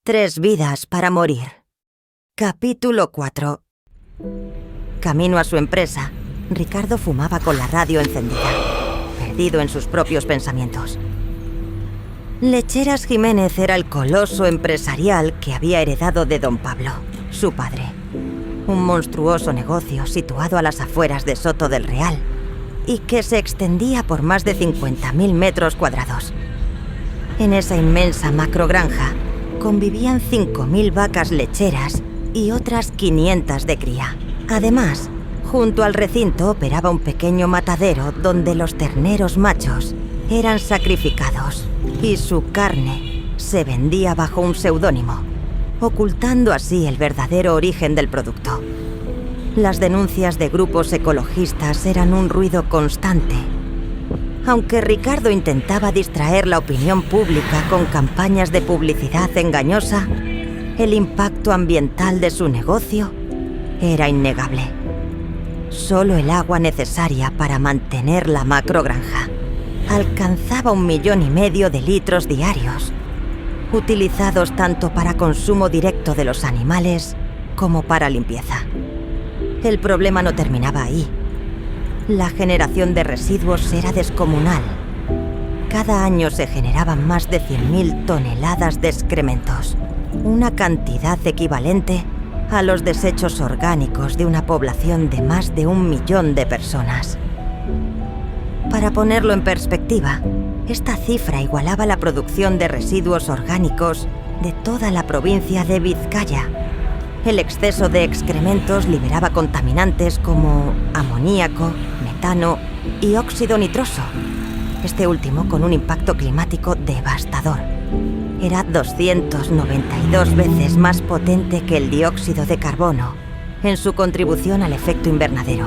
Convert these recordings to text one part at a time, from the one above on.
3 vidas para morir. Capítulo 4. Camino a su empresa, Ricardo fumaba con la radio encendida, perdido en sus propios pensamientos. Lecheras Jiménez era el coloso empresarial que había heredado de don Pablo, su padre. Un monstruoso negocio situado a las afueras de Soto del Real y que se extendía por más de 50.000 metros cuadrados. En esa inmensa macrogranja convivían 5.000 vacas lecheras y otras 500 de cría. Además, junto al recinto operaba un pequeño matadero donde los terneros machos eran sacrificados y su carne se vendía bajo un seudónimo, ocultando así el verdadero origen del producto. Las denuncias de grupos ecologistas eran un ruido constante. Aunque Ricardo intentaba distraer la opinión pública con campañas de publicidad engañosa, el impacto ambiental de su negocio era innegable. Solo el agua necesaria para mantener la macrogranja alcanzaba 1,5 millones de litros diarios, utilizados tanto para consumo directo de los animales como para limpieza. El problema no terminaba ahí. La generación de residuos era descomunal. Cada año se generaban más de 100.000 toneladas de excrementos, una cantidad equivalente a los desechos orgánicos de una población de más de 1 millón de personas. Para ponerlo en perspectiva, esta cifra igualaba la producción de residuos orgánicos de toda la provincia de Vizcaya. El exceso de excrementos liberaba contaminantes como amoníaco, metano y óxido nitroso, este último con un impacto climático devastador. Era 292 veces más potente que el dióxido de carbono en su contribución al efecto invernadero.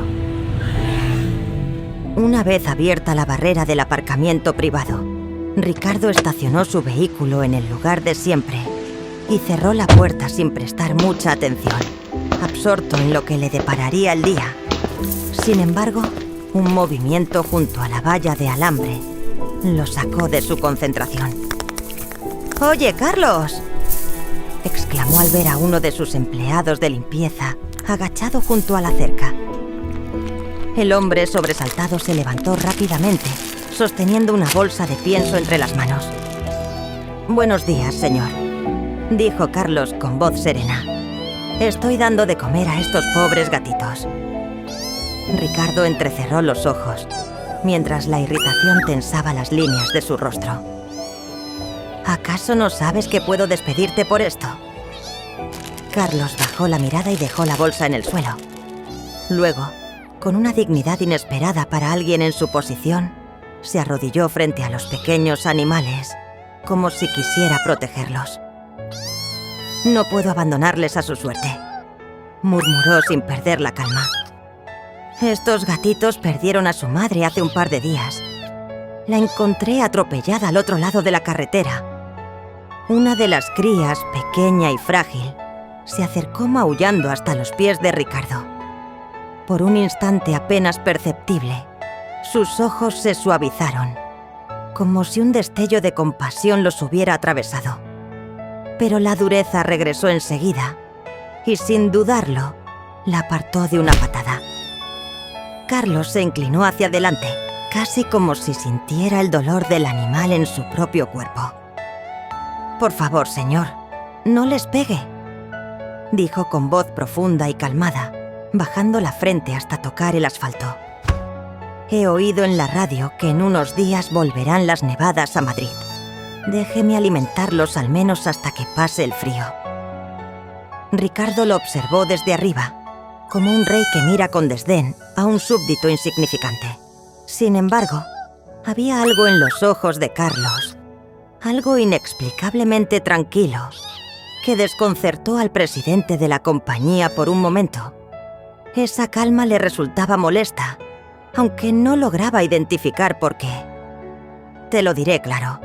Una vez abierta la barrera del aparcamiento privado, Ricardo estacionó su vehículo en el lugar de siempre y cerró la puerta sin prestar mucha atención, absorto en lo que le depararía el día. Sin embargo, un movimiento junto a la valla de alambre lo sacó de su concentración. «¡Oye, Carlos!», exclamó al ver a uno de sus empleados de limpieza agachado junto a la cerca. El hombre sobresaltado se levantó rápidamente, sosteniendo una bolsa de pienso entre las manos. «Buenos días, señor», dijo Carlos con voz serena. «Estoy dando de comer a estos pobres gatitos». Ricardo entrecerró los ojos, mientras la irritación tensaba las líneas de su rostro. «¿Acaso no sabes que puedo despedirte por esto?». Carlos bajó la mirada y dejó la bolsa en el suelo. Luego, con una dignidad inesperada para alguien en su posición, se arrodilló frente a los pequeños animales, como si quisiera protegerlos. «No puedo abandonarles a su suerte», murmuró sin perder la calma. «Estos gatitos perdieron a su madre hace un par de días. La encontré atropellada al otro lado de la carretera. Una de las crías, pequeña y frágil, se acercó maullando hasta los pies de Ricardo. Por un instante apenas perceptible, sus ojos se suavizaron, como si un destello de compasión los hubiera atravesado. Pero la dureza regresó enseguida y, sin dudarlo, la apartó de una patada. Carlos se inclinó hacia adelante, casi como si sintiera el dolor del animal en su propio cuerpo. «Por favor, señor, no les pegue», dijo con voz profunda y calmada, bajando la frente hasta tocar el asfalto. «He oído en la radio que en unos días volverán las nevadas a Madrid. Déjeme alimentarlos al menos hasta que pase el frío». Ricardo lo observó desde arriba, como un rey que mira con desdén a un súbdito insignificante. Sin embargo, había algo en los ojos de Carlos, algo inexplicablemente tranquilo, que desconcertó al presidente de la compañía por un momento. Esa calma le resultaba molesta, aunque no lograba identificar por qué. «Te lo diré claro,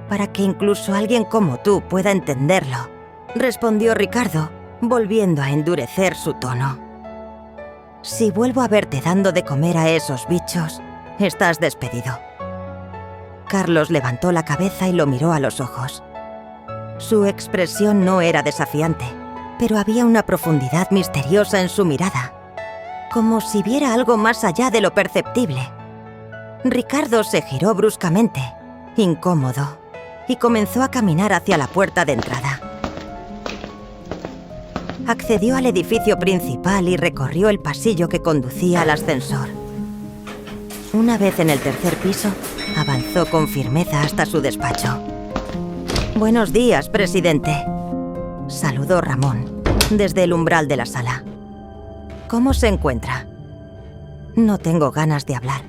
para que incluso alguien como tú pueda entenderlo», respondió Ricardo, volviendo a endurecer su tono. «Si vuelvo a verte dando de comer a esos bichos, estás despedido». Carlos levantó la cabeza y lo miró a los ojos. Su expresión no era desafiante, pero había una profundidad misteriosa en su mirada, como si viera algo más allá de lo perceptible. Ricardo se giró bruscamente, incómodo, y comenzó a caminar hacia la puerta de entrada. Accedió al edificio principal y recorrió el pasillo que conducía al ascensor. Una vez en el tercer piso, avanzó con firmeza hasta su despacho. «Buenos días, presidente», saludó Ramón desde el umbral de la sala. «¿Cómo se encuentra?» «No tengo ganas de hablar»,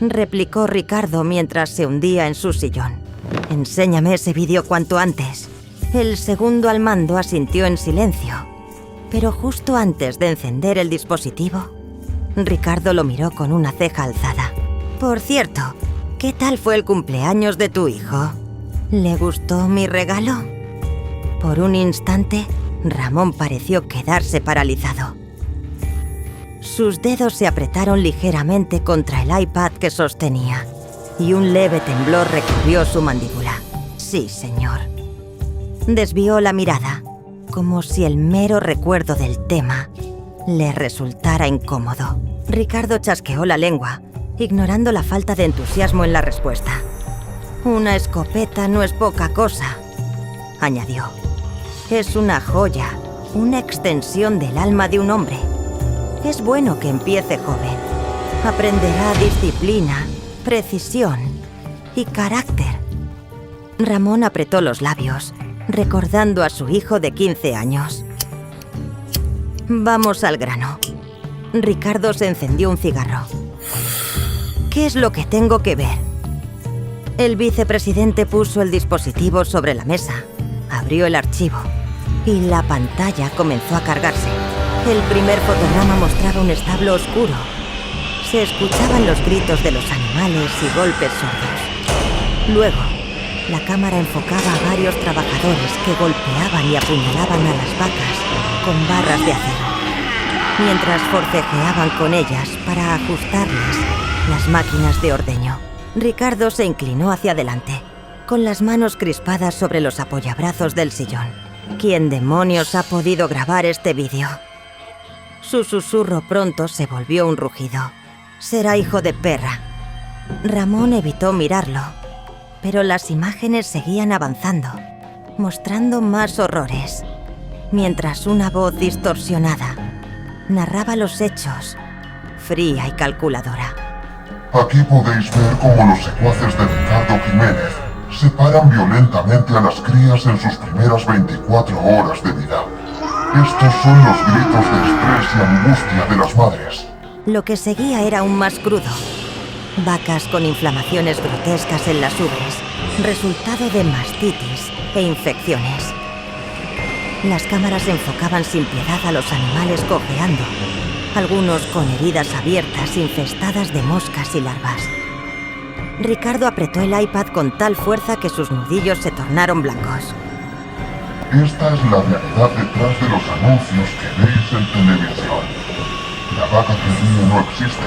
replicó Ricardo mientras se hundía en su sillón. «Enséñame ese vídeo cuanto antes». El segundo al mando asintió en silencio, pero justo antes de encender el dispositivo, Ricardo lo miró con una ceja alzada. «Por cierto, ¿qué tal fue el cumpleaños de tu hijo? ¿Le gustó mi regalo?» Por un instante, Ramón pareció quedarse paralizado. Sus dedos se apretaron ligeramente contra el iPad que sostenía, y un leve temblor recorrió su mandíbula. «Sí, señor». Desvió la mirada, como si el mero recuerdo del tema le resultara incómodo. Ricardo chasqueó la lengua, ignorando la falta de entusiasmo en la respuesta. «Una escopeta no es poca cosa», añadió. «Es una joya, una extensión del alma de un hombre. Es bueno que empiece joven. Aprenderá disciplina, precisión y carácter». Ramón apretó los labios, recordando a su hijo de 15 años. «Vamos al grano». Ricardo se encendió un cigarro. «¿Qué es lo que tengo que ver?» El vicepresidente puso el dispositivo sobre la mesa, abrió el archivo y la pantalla comenzó a cargarse. El primer fotograma mostraba un establo oscuro. Se escuchaban los gritos de los animales y golpes sordos. Luego, la cámara enfocaba a varios trabajadores que golpeaban y apuñalaban a las vacas con barras de acero, mientras forcejeaban con ellas para ajustarles las máquinas de ordeño. Ricardo se inclinó hacia adelante, con las manos crispadas sobre los apoyabrazos del sillón. ¿Quién demonios ha podido grabar este vídeo? Su susurro pronto se volvió un rugido. «Será hijo de perra». Ramón evitó mirarlo, pero las imágenes seguían avanzando, mostrando más horrores, mientras una voz distorsionada narraba los hechos, fría y calculadora. Aquí podéis ver cómo los secuaces de Ricardo Jiménez separan violentamente a las crías en sus primeras 24 horas de vida. Estos son los gritos de estrés y angustia de las madres. Lo que seguía era aún más crudo. Vacas con inflamaciones grotescas en las ubres, resultado de mastitis e infecciones. Las cámaras enfocaban sin piedad a los animales cojeando, algunos con heridas abiertas infestadas de moscas y larvas. Ricardo apretó el iPad con tal fuerza que sus nudillos se tornaron blancos. Esta es la realidad detrás de los anuncios que veis en televisión. La vaca que ríe no existe.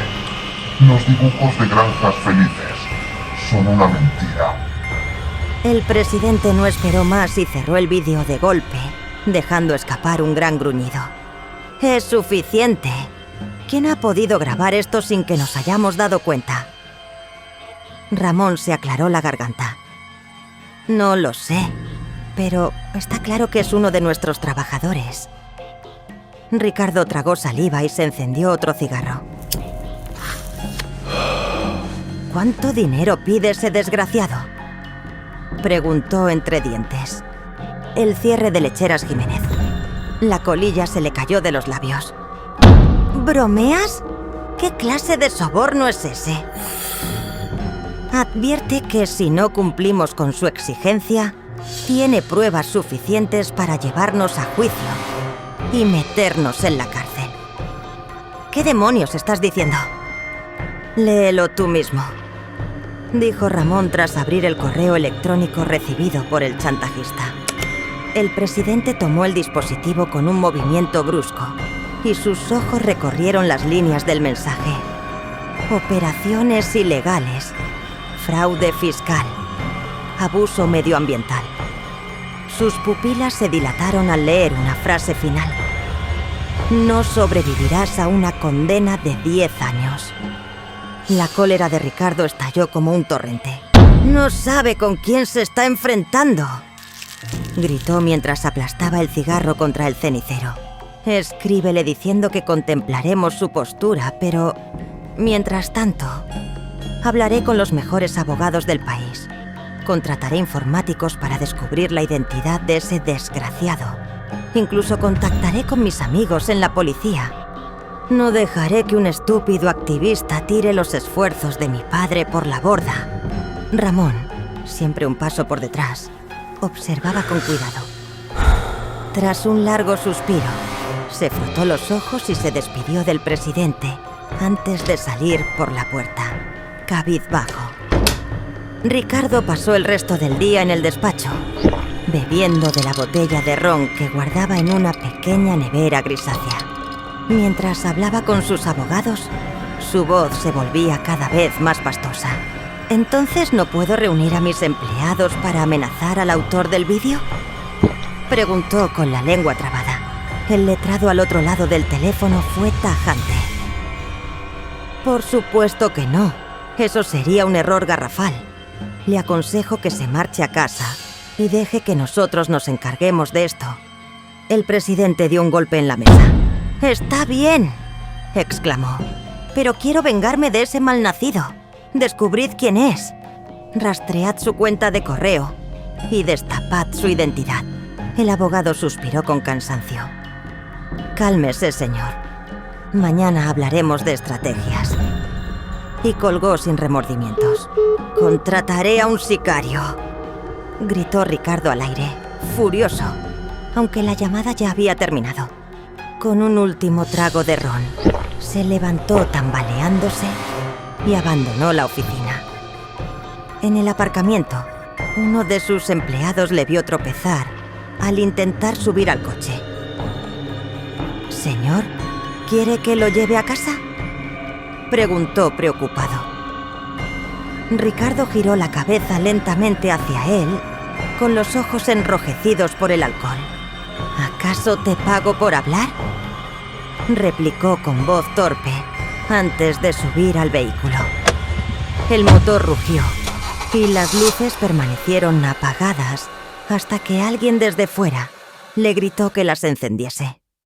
Los dibujos de granjas felices son una mentira. El presidente no esperó más y cerró el vídeo de golpe, dejando escapar un gran gruñido. «Es suficiente. ¿Quién ha podido grabar esto sin que nos hayamos dado cuenta?» Ramón se aclaró la garganta. «No lo sé, pero está claro que es uno de nuestros trabajadores». Ricardo tragó saliva y se encendió otro cigarro. «¿Cuánto dinero pide ese desgraciado?», preguntó entre dientes. El cierre de Lecheras Jiménez. La colilla se le cayó de los labios. «¿Bromeas? ¿Qué clase de soborno es ese?» Advierte que si no cumplimos con su exigencia, tiene pruebas suficientes para llevarnos a juicio y meternos en la cárcel. ¿Qué demonios estás diciendo? Léelo tú mismo, dijo Ramón tras abrir el correo electrónico recibido por el chantajista. El presidente tomó el dispositivo con un movimiento brusco y sus ojos recorrieron las líneas del mensaje. Operaciones ilegales, fraude fiscal, abuso medioambiental. Sus pupilas se dilataron al leer una frase final. No sobrevivirás a una condena de 10 años. La cólera de Ricardo estalló como un torrente. ¡No sabe con quién se está enfrentando!, gritó mientras aplastaba el cigarro contra el cenicero. Escríbele diciendo que contemplaremos su postura, pero... mientras tanto, hablaré con los mejores abogados del país. Contrataré informáticos para descubrir la identidad de ese desgraciado. Incluso contactaré con mis amigos en la policía. No dejaré que un estúpido activista tire los esfuerzos de mi padre por la borda. Ramón, siempre un paso por detrás, observaba con cuidado. Tras un largo suspiro, se frotó los ojos y se despidió del presidente antes de salir por la puerta, cabizbajo. Ricardo pasó el resto del día en el despacho, bebiendo de la botella de ron que guardaba en una pequeña nevera grisácea. Mientras hablaba con sus abogados, su voz se volvía cada vez más pastosa. ¿Entonces no puedo reunir a mis empleados para amenazar al autor del vídeo?, preguntó con la lengua trabada. El letrado al otro lado del teléfono fue tajante. Por supuesto que no. Eso sería un error garrafal. Le aconsejo que se marche a casa y deje que nosotros nos encarguemos de esto. El presidente dio un golpe en la mesa. «Está bien», exclamó. «Pero quiero vengarme de ese malnacido. Descubrid quién es. Rastread su cuenta de correo y destapad su identidad». El abogado suspiró con cansancio. «Cálmese, señor. Mañana hablaremos de estrategias». Y colgó sin remordimientos. «Contrataré a un sicario», gritó Ricardo al aire, furioso, aunque la llamada ya había terminado. Con un último trago de ron, se levantó tambaleándose y abandonó la oficina. En el aparcamiento, uno de sus empleados le vio tropezar al intentar subir al coche. «Señor, ¿quiere que lo lleve a casa?», preguntó preocupado. Ricardo giró la cabeza lentamente hacia él, con los ojos enrojecidos por el alcohol. «¿Acaso te pago por hablar?», replicó con voz torpe antes de subir al vehículo. El motor rugió y las luces permanecieron apagadas hasta que alguien desde fuera le gritó que las encendiese.